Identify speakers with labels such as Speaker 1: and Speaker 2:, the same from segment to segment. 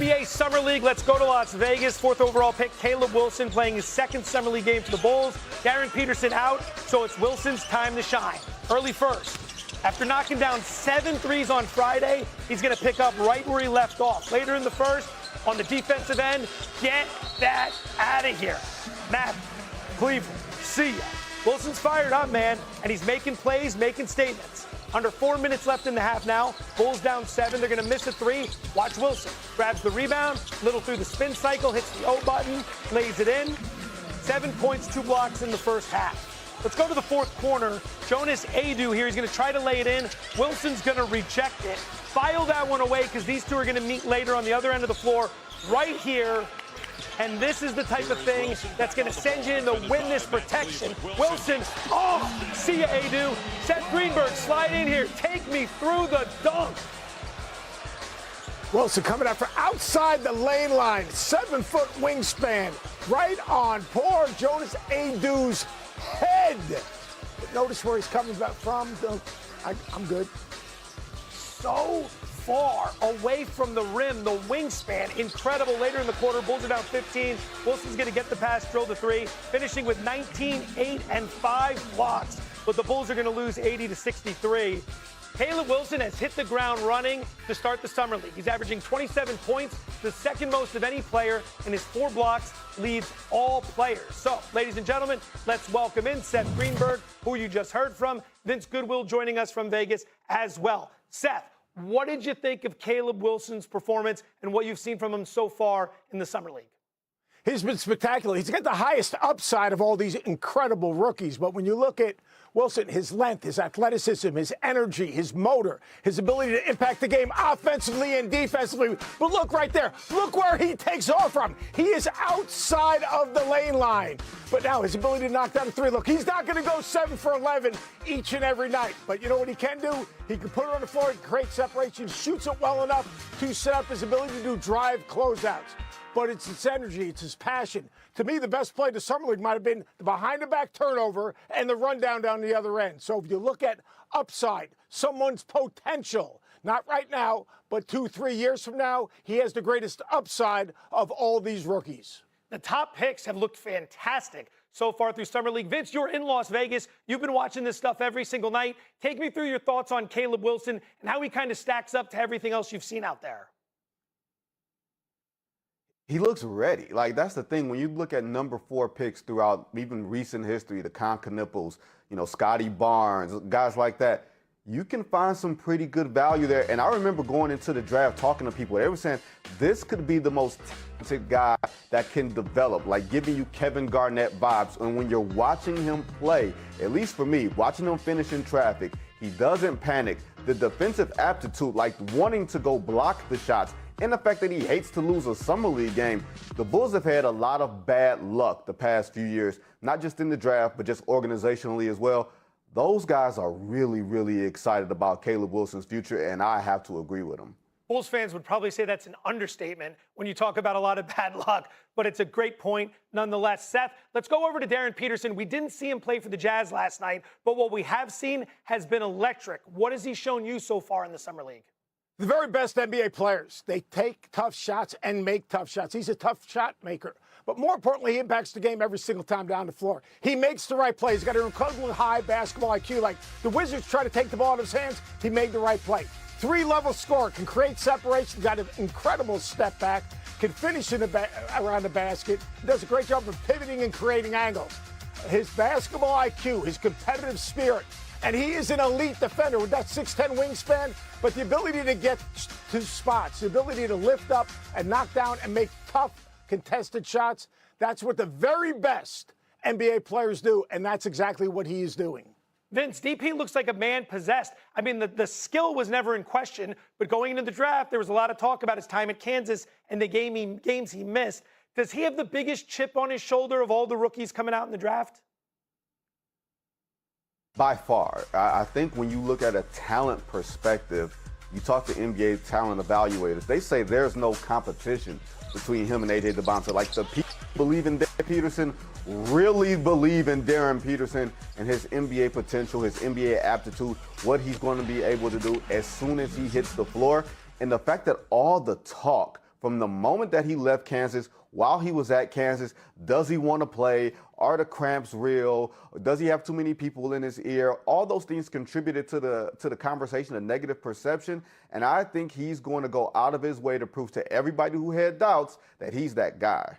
Speaker 1: NBA Summer League, let's go to Las Vegas. Fourth overall pick, Caleb Wilson playing his second Summer League game for the Bulls. Darren Peterson out, so it's Wilson's time to shine. Early first. After knocking down 7 threes on Friday, he's going to pick up right where he left off. Later in the first, on the defensive end, get that out of here. Matt, Cleveland, see ya. Wilson's fired up, man, and he's making plays, making statements. Under 4 minutes left in the half now. Bulls down 7. They're going to miss a 3. Watch Wilson. Grabs the rebound, little through the spin cycle, hits the O button, lays it in. 7 points, 2 blocks in the first half. Let's go to the fourth corner. Jonas Adu here. He's going to try to lay it in. Wilson's going to reject it. File that one away because these two are going to meet later on the other end of the floor right here. And this is the type of thing that's going to send you into witness protection. Wilson, oh, see ya, Adu. Seth Greenberg, slide in here. Take me through the dunk.
Speaker 2: Wilson coming out for outside the lane line. 7-foot wingspan. Right on poor Jonas Adu's head. But notice where he's coming back from. I'm good.
Speaker 1: So far away from the rim, the wingspan, incredible. Later in the quarter, Bulls are down 15. Wilson's going to get the pass, drill the 3, finishing with 19, 8, and 5 blocks. But the Bulls are going to lose 80-63. Caleb Wilson has hit the ground running to start the Summer League. He's averaging 27 points, the second most of any player, and his 4 blocks leads all players. So, ladies and gentlemen, let's welcome in Seth Greenberg, who you just heard from. Vince Goodwill joining us from Vegas as well. Seth, what did you think of Caleb Wilson's performance and what you've seen from him so far in the Summer League?
Speaker 2: He's been spectacular. He's got the highest upside of all these incredible rookies. But when you look at Wilson, his length, his athleticism, his energy, his motor, his ability to impact the game offensively and defensively. But look right there. Look where he takes off from. He is outside of the lane line. But now his ability to knock down a 3. Look, he's not going to go 7 for 11 each and every night. But you know what he can do? He can put it on the floor, create separation, shoots it well enough to set up his ability to do drive closeouts. But it's his energy, it's his passion. To me, the best play of the Summer League might have been the behind-the-back turnover and the rundown down the other end. So if you look at upside, someone's potential, not right now, but 2-3 years from now, he has the greatest upside of all these rookies.
Speaker 1: The top picks have looked fantastic so far through Summer League. Vince, you're in Las Vegas. You've been watching this stuff every single night. Take me through your thoughts on Caleb Wilson and how he kind of stacks up to everything else you've seen out there.
Speaker 3: He looks ready. Like, that's the thing. When you look at number 4 picks throughout even recent history, the Con Knipples, Scotty Barnes, guys like that, you can find some pretty good value there. And I remember going into the draft talking to people. They were saying this could be the most talented guy that can develop, like giving you Kevin Garnett vibes. And when you're watching him play, at least for me, watching him finish in traffic, he doesn't panic. The defensive aptitude, like wanting to go block the shots, and the fact that he hates to lose a Summer League game. The Bulls have had a lot of bad luck the past few years, not just in the draft, but just organizationally as well. Those guys are really, really excited about Caleb Wilson's future, and I have to agree with them.
Speaker 1: Bulls fans would probably say that's an understatement when you talk about a lot of bad luck, but it's a great point nonetheless. Seth, let's go over to Darren Peterson. We didn't see him play for the Jazz last night, but what we have seen has been electric. What has he shown you so far in the Summer League?
Speaker 2: The very best NBA players, they take tough shots and make tough shots. He's a tough shot maker. But more importantly, he impacts the game every single time down the floor. He makes the right plays. He's got an incredibly high basketball IQ. Like the Wizards try to take the ball out of his hands, he made the right play. 3-level scorer, can create separation, got an incredible step back, can finish around the basket, does a great job of pivoting and creating angles. His basketball IQ, his competitive spirit, and he is an elite defender with that 6'10" wingspan, but the ability to get to spots, the ability to lift up and knock down and make tough contested shots, that's what the very best NBA players do, and that's exactly what he is doing.
Speaker 1: Vince, DP looks like a man possessed. I mean, the skill was never in question, but going into the draft, there was a lot of talk about his time at Kansas and the games he missed. Does he have the biggest chip on his shoulder of all the rookies coming out in the draft?
Speaker 3: By far. I think when you look at a talent perspective, you talk to NBA talent evaluators, they say there's no competition between him and A.J. Devonta. Like, the people believe in Darren Peterson, really believe in Darren Peterson and his NBA potential, his NBA aptitude, what he's going to be able to do as soon as he hits the floor. And the fact that all the talk from the moment that he left Kansas, while he was at Kansas, does he want to play? Are the cramps real? Does he have too many people in his ear? All those things contributed to the conversation, a negative perception. And I think he's going to go out of his way to prove to everybody who had doubts that he's that guy.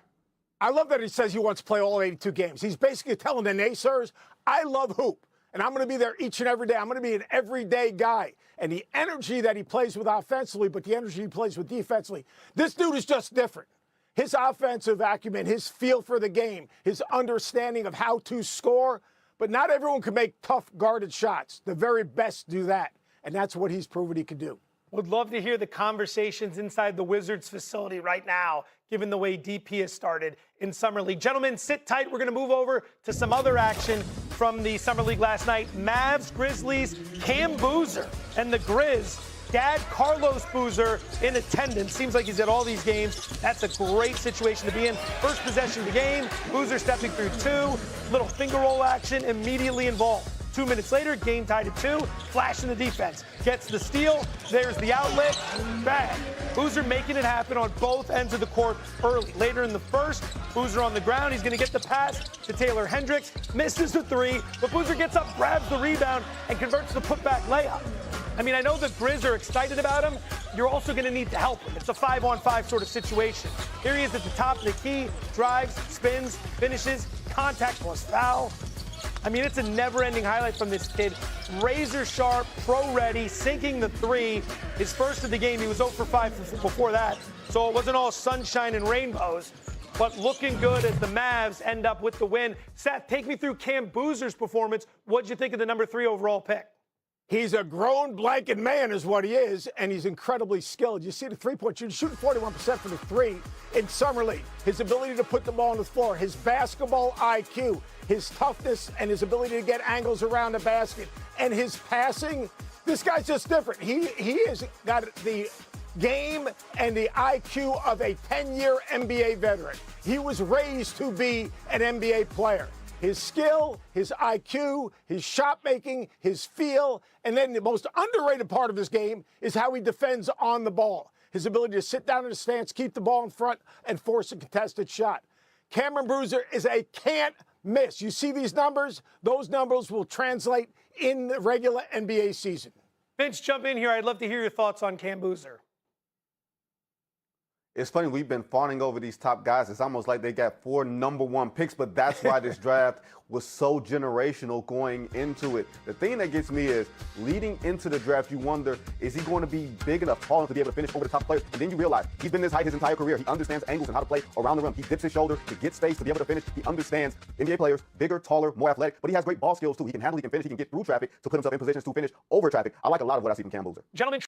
Speaker 2: I love that he says he wants to play all 82 games. He's basically telling the naysayers, I love hoop, and I'm going to be there each and every day. I'm going to be an everyday guy. And the energy that he plays with offensively, but the energy he plays with defensively, this dude is just different. His offensive acumen, his feel for the game, his understanding of how to score. But not everyone can make tough guarded shots. The very best do that. And that's what he's proven he can do.
Speaker 1: Would love to hear the conversations inside the Wizards facility right now, given the way DP has started in Summer League. Gentlemen, sit tight. We're going to move over to some other action from the Summer League last night. Mavs, Grizzlies, Cam Boozer, and the Grizz. Dad Carlos Boozer in attendance. Seems like he's at all these games. That's a great situation to be in. First possession of the game, Boozer stepping through two. Little finger roll action, immediately involved. 2 minutes later, game tied at 2. Flash in the defense. Gets the steal. There's the outlet. Bang. Boozer making it happen on both ends of the court early. Later in the first, Boozer on the ground. He's going to get the pass to Taylor Hendricks. Misses the three, but Boozer gets up, grabs the rebound, and converts the putback layup. I mean, I know the Grizz are excited about him. You're also going to need to help him. It's a 5-on-5 sort of situation. Here he is at the top of the key. Drives, spins, finishes, contact plus foul. I mean, it's a never-ending highlight from this kid. Razor sharp, pro-ready, sinking the three. His first of the game, he was 0 for 5 before that. So it wasn't all sunshine and rainbows, but looking good as the Mavs end up with the win. Seth, take me through Cam Boozer's performance. What'd you think of the number 3 overall pick?
Speaker 2: He's a grown blanket man is what he is, and he's incredibly skilled. You see the three-point shooting, shooting 41% from the three in Summer League. His ability to put the ball on the floor, his basketball IQ, his toughness, and his ability to get angles around the basket, and his passing. This guy's just different. He has got the game and the IQ of a 10-year NBA veteran. He was raised to be an NBA player. His skill, his IQ, his shot making, his feel, and then the most underrated part of his game is how he defends on the ball. His ability to sit down in a stance, keep the ball in front, and force a contested shot. Cameron Boozer is a can't miss. You see these numbers? Those numbers will translate in the regular NBA season.
Speaker 1: Vince, jump in here. I'd love to hear your thoughts on Cam Boozer.
Speaker 3: It's funny, we've been fawning over these top guys. It's almost like they got 4 number 1 picks, but that's why this draft was so generational going into it. The thing that gets me is, leading into the draft, you wonder, is he going to be big enough, tall enough to be able to finish over the top players? And then you realize he's been this height his entire career. He understands angles and how to play around the rim. He dips his shoulder to get space to be able to finish. He understands NBA players, bigger, taller, more athletic, but he has great ball skills too. He can handle, he can finish, he can get through traffic to put himself in positions to finish over traffic. I like a lot of what I see from Cam Boozer.
Speaker 1: Gentlemen,